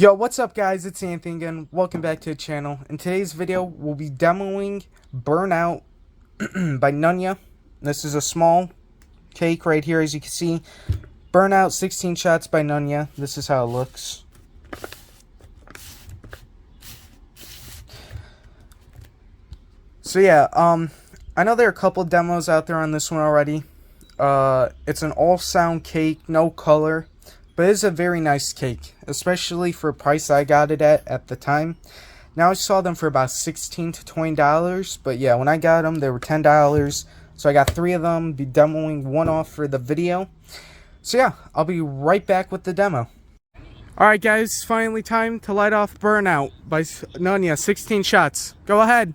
Yo, what's up guys, it's Anthony again, welcome back to the channel. In today's video, we'll be demoing Burnout by Nunya. This is a small cake right here, as you can see. Burnout 16 shots by Nunya. This is how it looks. So yeah, I know there are a couple demos out there on this one already. It's an all-sound cake, no color. But it is a very nice cake, especially for the price I got it at the time. Now I saw them for about $16 to $20, but yeah, when I got them, they were $10. So I got 3 of them, be demoing one off for the video. So yeah, I'll be right back with the demo. Alright guys, finally time to light off Burnout by Nunya, 16 shots. Go ahead.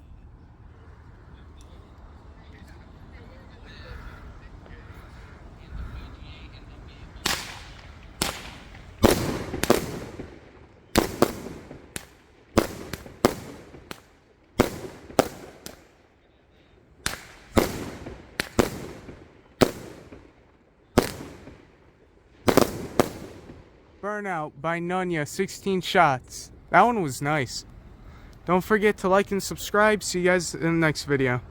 Burnout by Nunya, 16 shots. That one was nice. Don't forget to like and subscribe. See you guys in the next video.